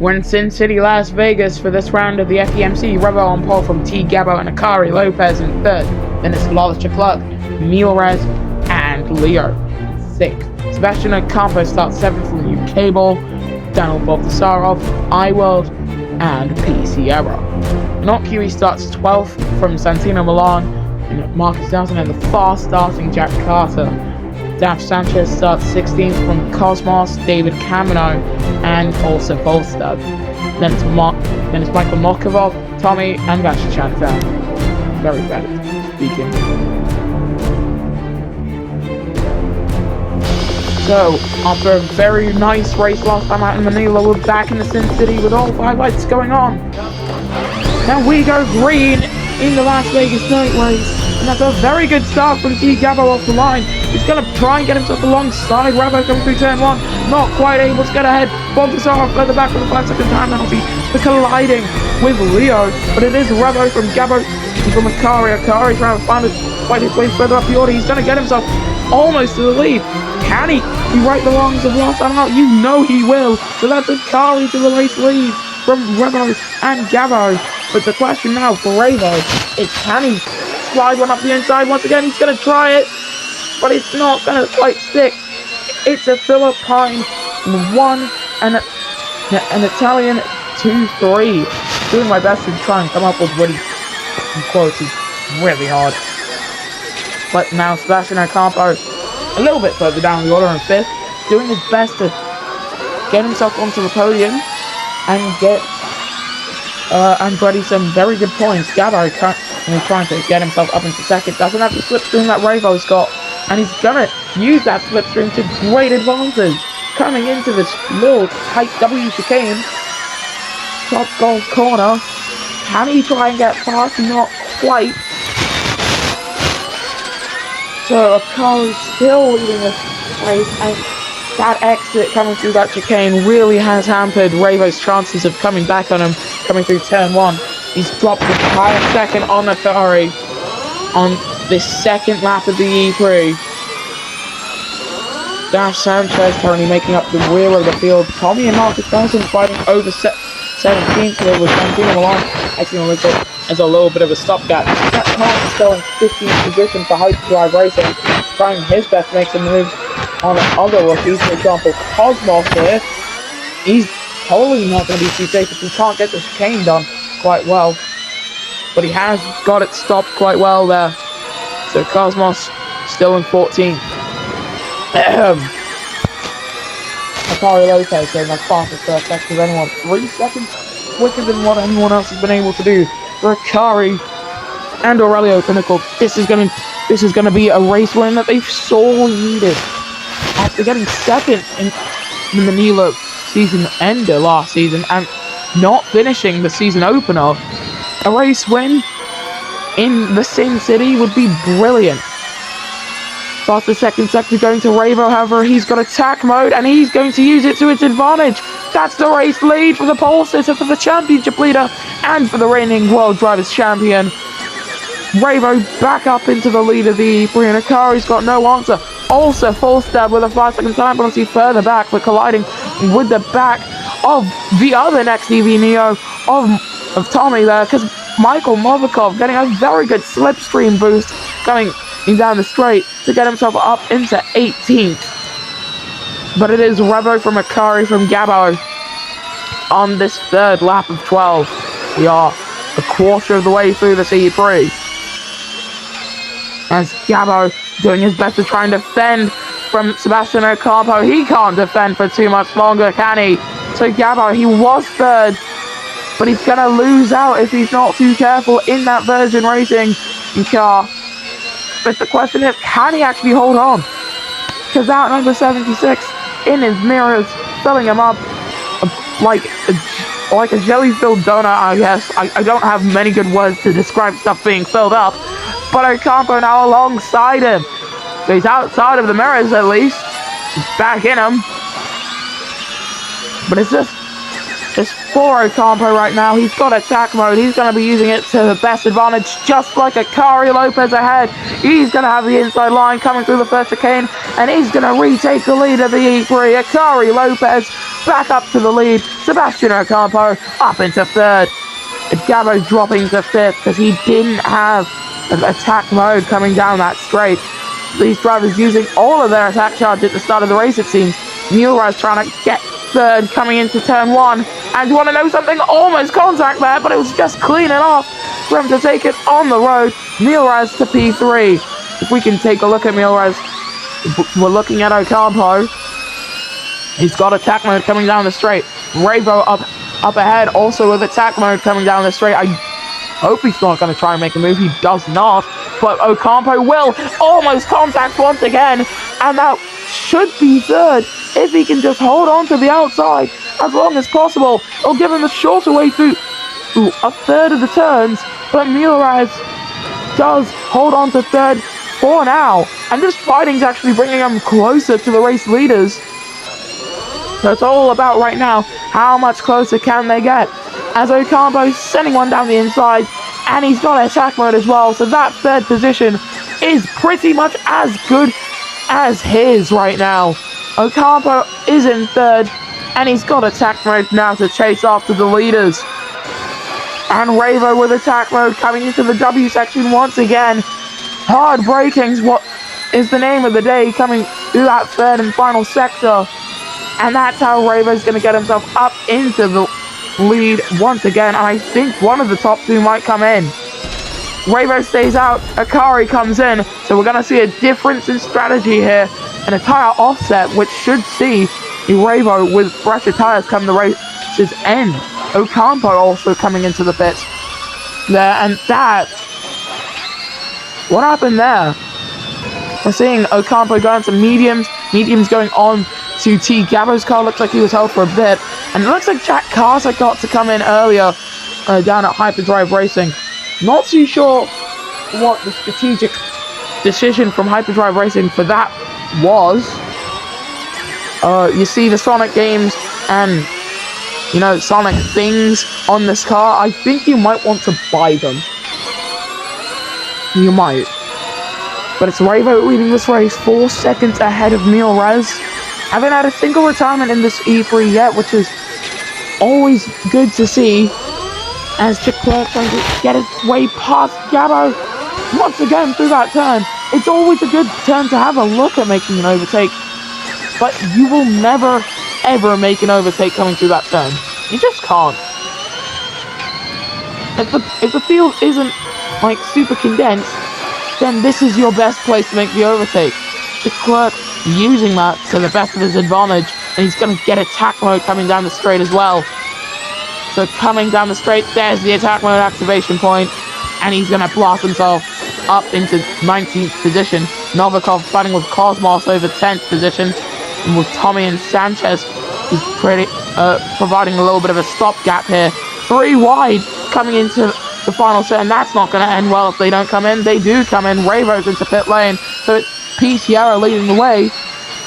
We're in Sin City, Las Vegas for this round of the FEMC. Revo on pole from T. Gabo and Akari Lopez in third. Then it's Lawless Chacluck, Milrez, and Leo in sixth. Sebastian Ocampo starts seventh from U Cable, Daniel Baltasarov, iWorld, and P. Sierra. Not Kiwi starts 12th from Santino Milan, and Marcus Nelson, and the fast starting Jack Carter. Daph Sanchez starts 16th from Cosmos, David Camino, and also Volstad. Then it's Michael Mokovov, Tommy, and Vashi Chantan. Very bad speaking. So, after a very nice race last time out in Manila, we're back in the Sin City with all 5 lights going on. Now we go green in the Las Vegas night race. And that's a very good start from T. Gabo off the line. He's going to try and get himself alongside Revo coming through turn 1. Not quite able to get ahead. Baltasarov further back with a 5-second time penalty for colliding with Leo. But it is Revo from Gabo from Akari. Akari trying to find his way further up the order. He's going to get himself almost to the lead. Can he right the wrongs of last time out? You know he will. So that's Akari to the race lead from Revo and Gabo. But the question now for Revo is, can he slide one up the inside once again? He's going to try it, but it's not going to quite stick. It's a Philippine 1 and an Italian 2-3. Doing my best to try and come up with witty quality really hard. But now Sebastian Ocampo a little bit further down the order in 5th, doing his best to get himself onto the podium and get ready some very good points. Gabo trying to get himself up into 2nd. Doesn't have the slipstream that Revo's got, and he's gonna use that slipstream to great advantage. Coming into this little tight W chicane, top gold corner. Can he try and get past? Not quite. So Akari's still leading this race, and that exit coming through that chicane really has hampered Revo's chances of coming back on him coming through turn 1. He's dropped the entire second on Akari on this second lap of the E3. Daph Sanchez currently making up the rear of the field. Tommy and Marcus Nelson fighting over 17th here with Santino Milan acting as a little bit of a stopgap. That car is still in 15th position for Hyperdrive Racing, trying his best to make some moves on other rookies. For example, Cosmos here. He's totally not going to be too safe if he can't get the chicane done quite well. But he has got it stopped quite well there. So Cosmos still in 14th. Akari Lopez getting the fastest first second of anyone. 3 seconds quicker than what anyone else has been able to do. For Akari and Aurelio Pinnacle, this is gonna be a race win that they've sorely needed. After getting 2nd in the Manila season ender last season and not finishing the season opener, a race win in the Sin City would be brilliant. Fastest second sector going to Revo, however, he's got attack mode and he's going to use it to its advantage. That's the race lead for the pole sitter, for the championship leader, and for the reigning World Drivers Champion. Revo back up into the lead of the E3, and Akari's got no answer. Also, Volstad with a 5-second time penalty further back for colliding with the back of the other next EV Neo of Tommy there, because Michael Movikov getting a very good slipstream boost coming down the straight to get himself up into 18th. But it is Revo from Akari from Gabo on this 3rd lap of 12. We are a quarter of the way through this E3. As Gabo doing his best to try and defend from Sebastian Ocampo. He can't defend for too much longer, can he? So Gabo, he was 3rd, but he's going to lose out if he's not too careful in that Virgin Racing car. But the question is, can he actually hold on? Because out number 76 in his mirrors, filling him up like a jelly-filled donut, I guess. I don't have many good words to describe stuff being filled up. But Ocampo now alongside him. So he's outside of the mirrors at least. He's back in them. But it's for Ocampo right now. He's got attack mode. He's going to be using it to the best advantage, just like Akari Lopez ahead. He's going to have the inside line coming through the first chicane, and he's going to retake the lead of the E3. Akari Lopez back up to the lead. Sebastian Ocampo up into third. Gabo dropping to fifth because he didn't have an attack mode coming down that straight. These drivers using all of their attack charge at the start of the race, it seems. Muirez trying to get third coming into turn one. And you want to know something? Almost contact there, but it was just clean enough for him to take it on the road. Muirez to P3. If we can take a look at Muirez, we're looking at Ocampo. He's got attack mode coming down the straight. Ravo up ahead, also with attack mode coming down the straight. I hope he's not going to try and make a move. He does not, but Ocampo will. Almost contacts once again, and that should be third if he can just hold on to the outside as long as possible. It'll give him a shorter way through a third of the turns, but Muirez does hold on to third for now, and this fighting's actually bringing him closer to the race leaders. So it's all about right now, how much closer can they get? As Ocampo's sending one down the inside, and he's got attack mode as well, so that third position is pretty much as good as his right now. Ocampo is in third, and he's got attack mode now to chase after the leaders. And Ravo with attack mode coming into the W section once again. Hard braking's what is the name of the day coming through that third and final sector. And that's how Ravo's going to get himself up into the lead once again. And I think one of the top two might come in. Ravo stays out, Akari comes in. So we're going to see a difference in strategy here. And a tyre offset, which should see Ravo with fresher tyres come the race's end. Ocampo also coming into the pits there. And that... what happened there? We're seeing Ocampo going to mediums. Mediums going on to T. Gabo's car looks like he was held for a bit. And it looks like Jack Carter got to come in earlier down at Hyperdrive Racing. Not too sure what the strategic decision from Hyperdrive Racing for that was. You see the Sonic games and, you know, Sonic things on this car. I think you might want to buy them. You might. But it's Ravo leading this race 4 seconds ahead of Muirez. Haven't had a single retirement in this E3 yet, which is always good to see. As Leclerc trying to get his way past Gabo once again through that turn. It's always a good turn to have a look at making an overtake, but you will never ever make an overtake coming through that turn. You just can't. If the field isn't like super condensed, then this is your best place to make the overtake. Leclerc using that to the best of his advantage, and he's going to get attack mode coming down the straight as well. So coming down the straight, there's the attack mode activation point, and he's going to blast himself up into 19th position. Novikov fighting with Cosmos over 10th position, and with Tommy and Sanchez, who's pretty providing a little bit of a stopgap here. 3 wide coming into the final set, and that's not going to end well if they don't come in. They do come in. Ravo's into pit lane, so it's P. Sierra leading the way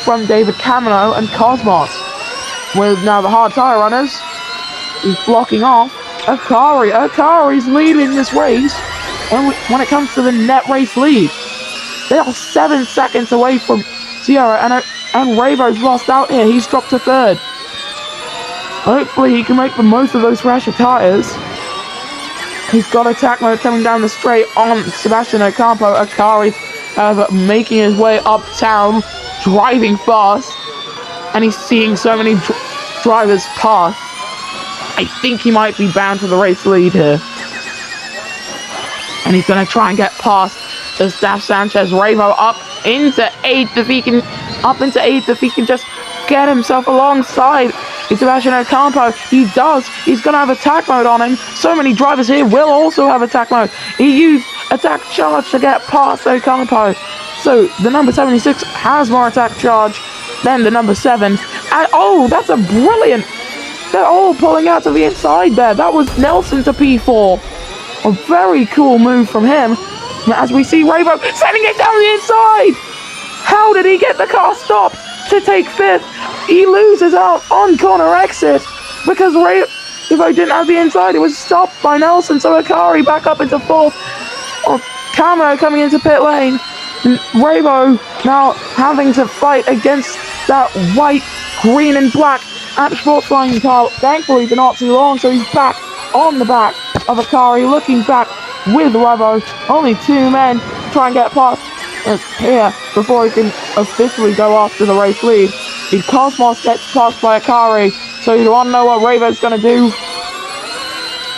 from David Camino and Cosmos. With now the hard tyre runners, he's blocking off Akari. Akari's leading this race, and when it comes to the net race lead, they are 7 seconds away from Sierra, and Ravo's lost out here. He's dropped to third. Hopefully he can make the most of those fresher tyres. He's got attack mode coming down the straight on Sebastian Ocampo. Akari making his way uptown, driving fast, and he's seeing so many drivers pass. I think he might be bound for the race lead here. And he's going to try and get past the Staff Sanchez. Ravo up into 8th if he can just get himself alongside Sebastian Ocampo. He does. He's going to have attack mode on him. So many drivers here will also have attack mode. He used attack charge to get past Ocampo. So the number 76 has more attack charge than the number 7. And oh, that's a brilliant... They're all pulling out to the inside there. That was Nelson to P4. A very cool move from him. As we see Ravo sending it down the inside. How did he get the car stopped to take 5th? He loses out on corner exit because Ravo didn't have the inside. It was stopped by Nelson. So Akari back up into 4th. Camo coming into pit lane. And Ravo now having to fight against that white, green and black at the sports flying car, thankfully for not too long, so he's back on the back of Akari, looking back with Revo. Only 2 men to try and get past here before he can officially go after the race lead. If Cosmos gets passed by Akari, so you want to know what Revo's going to do?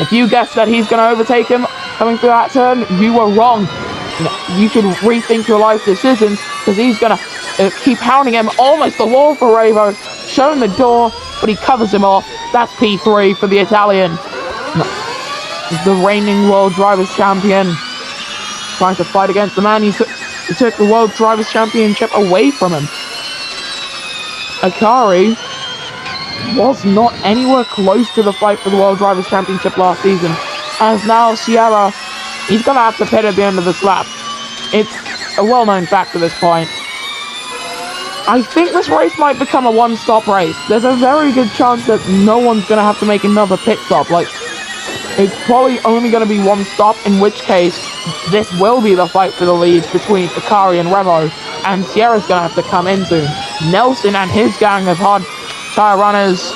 If you guessed that he's going to overtake him coming through that turn, you were wrong. You should rethink your life decisions, because he's going to keep hounding him. Almost the wall for Revo, showing the door, but he covers him off. That's P3 for the Italian. The reigning World Drivers' Champion, trying to fight against the man who took the World Drivers' Championship away from him. Akari was not anywhere close to the fight for the World Drivers' Championship last season, as now Sierra, he's going to have to pit at the end of this lap. It's a well-known fact at this point. I think this race might become a one-stop race. There's a very good chance that no one's going to have to make another pit stop. Like, it's probably only going to be one stop, in which case this will be the fight for the lead between Akari and Revo, and Sierra's going to have to come in soon. Nelson and his gang of hard tire runners,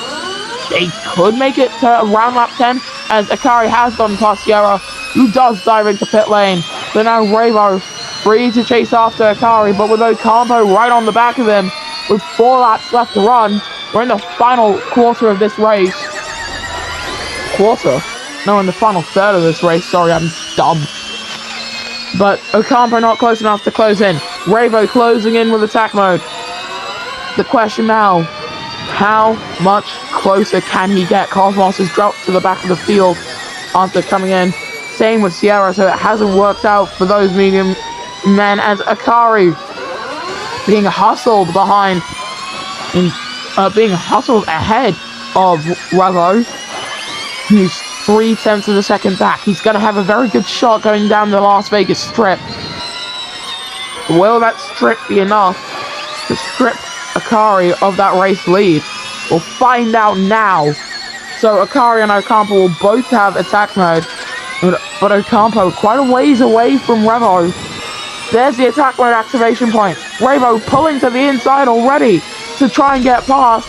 they could make it to around lap 10, as Akari has gone past Sierra, who does dive into pit lane. So now Revo free to chase after Akari, but with Ocampo right on the back of him, with 4 laps left to run. We're in the final quarter of this race. No, in the final third of this race. Sorry, I'm dumb. But Ocampo not close enough to close in. Revo closing in with attack mode. The question now, how much closer can he get? Cosmos has dropped to the back of the field after coming in. Same with Sierra, so it hasn't worked out for those medium men, as Akari being hustled behind, being hustled ahead of Revo, who's 0.3 of a second back. He's going to have a very good shot going down the Las Vegas Strip. Will that strip be enough to strip Akari of that race lead? We'll find out now. So Akari and Ocampo will both have attack mode, but Ocampo quite a ways away from Revo. There's the attack mode activation point. Revo pulling to the inside already to try and get past,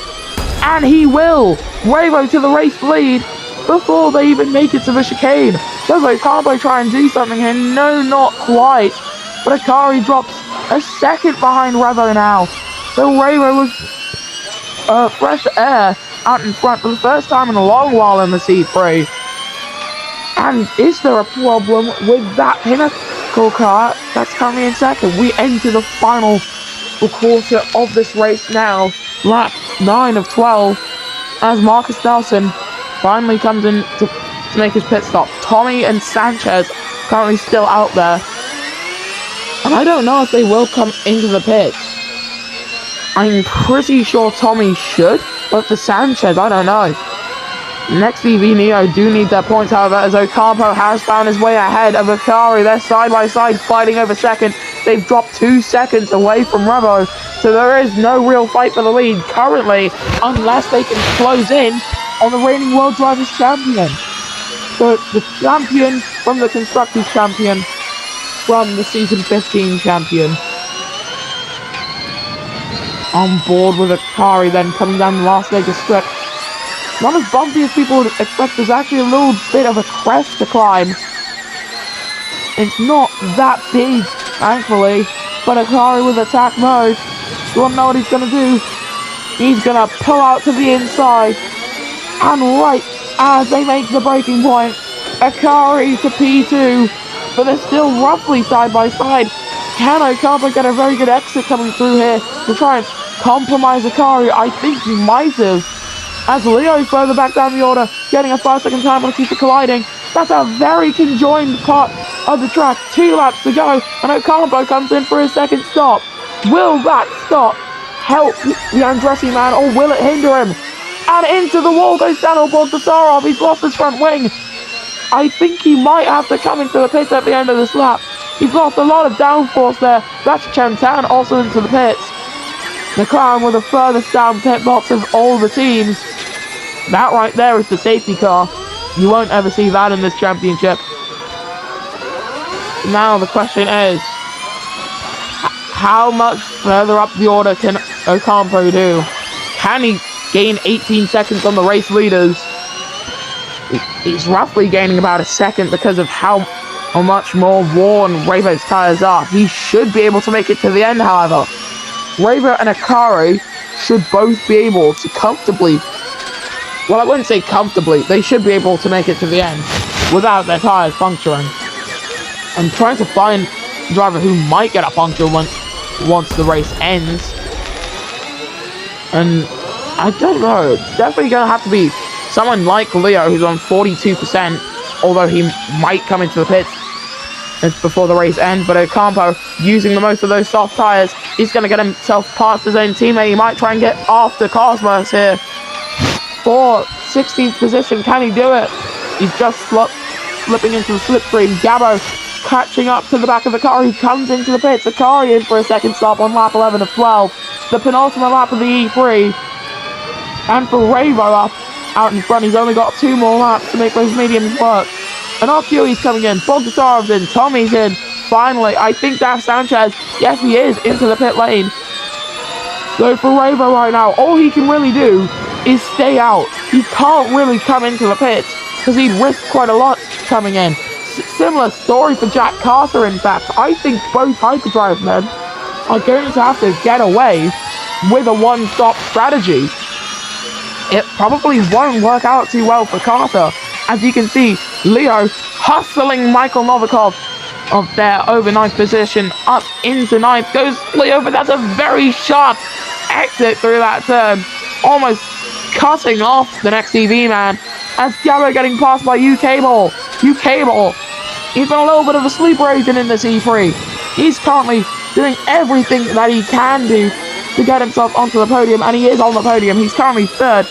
and he will. Revo to the race lead before they even make it to the chicane. Does Ocampo try and do something here? No, not quite. But Akari drops a second behind Revo now. So Revo was fresh air out in front for the first time in a long while in the C3. And is there a problem with that Pinnacle car that's currently in second? We enter the final quarter of this race now. Lap 9 of 12 as Marcus Nelson finally comes in to make his pit stop. Tommy and Sanchez currently still out there, and I don't know if they will come into the pits. I'm pretty sure Tommy should, but for Sanchez, I don't know. Next EV Neo do need their points, however, as Ocampo has found his way ahead of Akari. They're side by side fighting over second. They've dropped 2 seconds away from Revo, so there is no real fight for the lead currently, unless they can close in on the reigning World Drivers Champion. So it's the champion from the Constructors Champion from the Season 15 Champion. On board with Akari then coming down the Las Vegas Strip. Not as bumpy as people would expect. There's actually a little bit of a crest to climb. It's not that big, thankfully. But Akari with attack mode, you want to know what he's going to do? He's going to pull out to the inside. And right as they make the breaking point, Akari to P2, but they're still roughly side by side. Can Ocampo get a very good exit coming through here to try and compromise Akari? I think he might have. As Leo further back down the order, getting a 5-second time penalty for colliding. That's a very conjoined part of the track. 2 laps to go, and Ocampo comes in for his second stop. Will that stop help the Andretti man, or will it hinder him? And into the wall goes Daniel Bogdasarov. He's lost his front wing. I think he might have to come into the pits at the end of this lap. He's lost a lot of downforce there. That's Chantan also into the pits. McLaren with the furthest down pit box of all the teams. That right there is the safety car. You won't ever see that in this championship. Now the question is, how much further up the order can Ocampo do? Can he gain 18 seconds on the race leaders. He's roughly gaining about a second because of how much more worn Revo's tires are. He should be able to make it to the end, however. Revo and Akari should both be able to comfortably, well, I wouldn't say comfortably, they should be able to make it to the end without their tires puncturing. I'm trying to find a driver who might get a puncture once the race ends. And I don't know, it's definitely going to have to be someone like Leo, who's on 42%, although he might come into the pits before the race ends. But Ocampo, using the most of those soft tires, he's going to get himself past his own teammate. He might try and get after Cosmos here for 16th position. Can he do it? He's just slipping into the slipstream. Gabo catching up to the back of Akari, who comes into the pits. Akari in for a second stop on lap 11 of 12. The penultimate lap of the E3. And for Revo out in front, he's only got 2 more laps to make those mediums work. And Arcui's coming in, Bogasarov's in, Tommy's in. Finally, I think Daf Sanchez, yes he is, into the pit lane. So for Revo right now, all he can really do is stay out. He can't really come into the pits because he'd risk quite a lot coming in. Similar story for Jack Carter, in fact. I think both hyperdrive men are going to have to get away with a one-stop strategy. It probably won't work out too well for Carter. As you can see, Leo hustling Michael Novikov of their over 9th position up into 9th. Goes Leo, but that's a very sharp exit through that turn. Almost cutting off the next EV man. As Gabo getting passed by UK-Ball. UK-Ball, he's been a little bit of a sleeper agent in this E3. He's currently doing everything that he can do to get himself onto the podium, and he is on the podium. He's currently 3rd.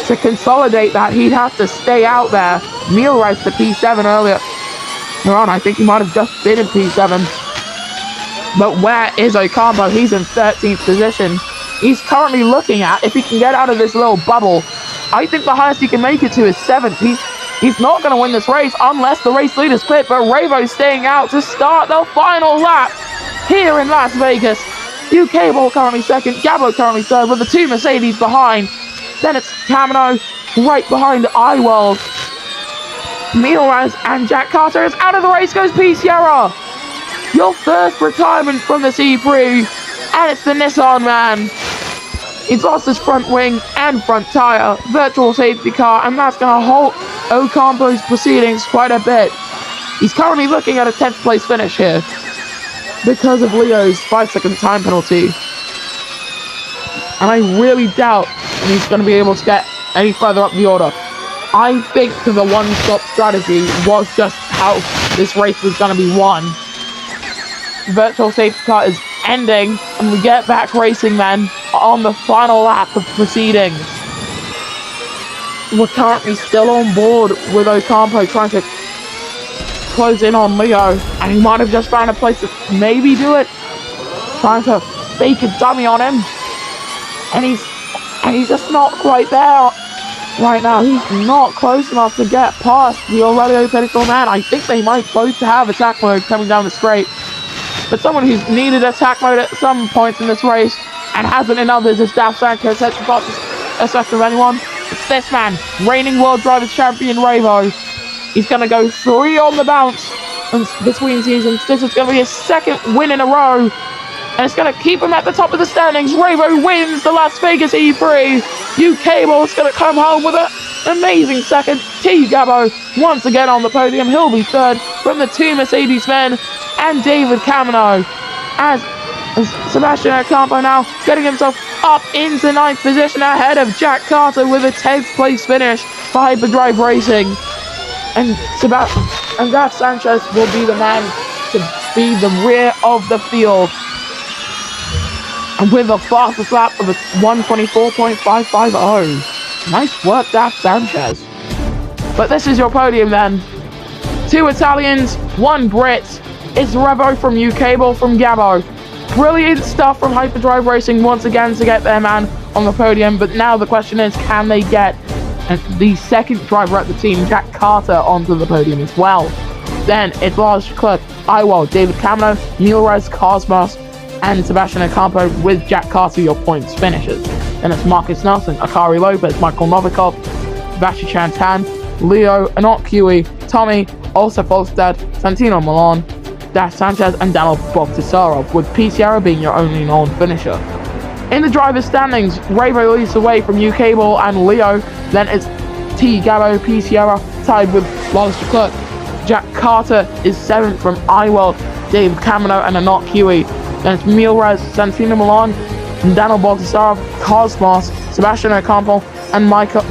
To consolidate that, he'd have to stay out there. Neil raced to P7 earlier on. I think he might have just been in P7. But where is Ocampo? He's in 13th position. He's currently looking at if he can get out of this little bubble. I think the highest he can make it to is 7th. He's not going to win this race unless the race leaders quit. But Revo's staying out to start the final lap here in Las Vegas. UK-Ball currently 2nd. Gabo currently 3rd with the 2 Mercedes behind. Then it's Camino right behind iWorld. Milraz and Jack Carter is out of the race. Goes P. Sierra. Your first retirement from the C3. And it's the Nissan man. He's lost his front wing and front tyre. Virtual safety car. And that's going to halt Ocampo's proceedings quite a bit. He's currently looking at a 10th place finish here because of Leo's 5-second time penalty. And I really doubt he's going to be able to get any further up the order. I think the one-stop strategy was just how this race was going to be won. Virtual safety car is ending, and we get back racing then on the final lap of proceedings. We're currently still on board with Ocampo trying to close in on Leo, and he might have just found a place to maybe do it. Trying to fake a dummy on him. And he's just not quite there right now. He's not close enough to get past the already pinnacle man. I think they might both have attack mode coming down the straight. But someone who's needed attack mode at some points in this race and hasn't in others is Daf Sanchez. That's the fastest of anyone. It's this man, reigning World Drivers Champion Revo. He's going to go 3 on the bounce between seasons. This is going to be his 2nd win in a row. And it's going to keep him at the top of the standings. Revo wins the Las Vegas E3. UK-Ball is going to come home with an amazing 2nd. T. Gabo once again on the podium. He'll be 3rd from the 2 Mercedes men and David Camino. As Sebastian Ocampo now getting himself up into 9th position ahead of Jack Carter with a 10th place finish for Hyperdrive Racing. And Daf Sanchez will be the man to be the rear of the field. And with the fastest lap of a 1:24.550. Nice work, Daf Sanchez. But this is your podium then. 2 Italians, 1 Brit. It's Revo from UK-Ball from Gabo. Brilliant stuff from Hyperdrive Racing once again to get their man on the podium. But now the question is, can they get the 2nd driver at the team, Jack Carter, onto the podium as well? Then it's Lars Clark, iWorld, David Camino, Neil Rez, Cosmos, and Sebastian Ocampo with Jack Carter your points finishers. Then it's Marcus Nelson, Akari Lopez, Michael Novikov, Sebastian Chantan, Leo Anokui, Tommy, also Folstad, Santino Milan, Dash Sanchez, and Daniel Bogdasarov, with P. Sierra being your only non-finisher. In the driver's standings, Ravo leads away from UK Ball and Leo. Then it's T. Gabo, P. Sierra, tied with Wallace Leclerc. Jack Carter is 7th from iWorld, Dave Camino, and Anok Huey. Then it's Milrez, Santino Milan, Daniel Bogdasarov, Cosmos, Sebastian Ocampo, and Michael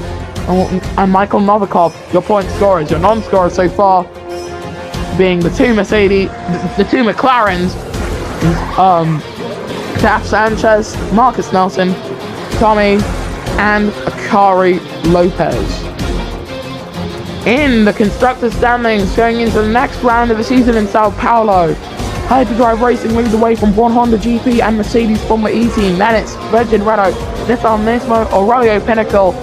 Novikov, your point scorers. Your non-scorers so far being the two McLarens, Dash Sanchez, Marcus Nelson, Tommy, and Akari Lopez. In the constructor standings, going into the next round of the season in Sao Paulo, Hyperdrive Racing leads away from One Honda GP and Mercedes Formula E team. Then it's Virgin Renault, Nissan Nismo, Aurelio Pinnacle,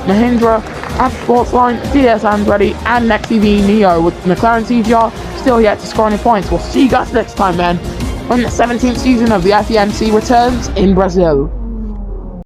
Mahindra, App Sportsline, DS Andretti, and Next EV Neo, with McLaren CGR still yet to score any points. We'll see you guys next time, man, when the 17th season of the FEMC returns in Brazil.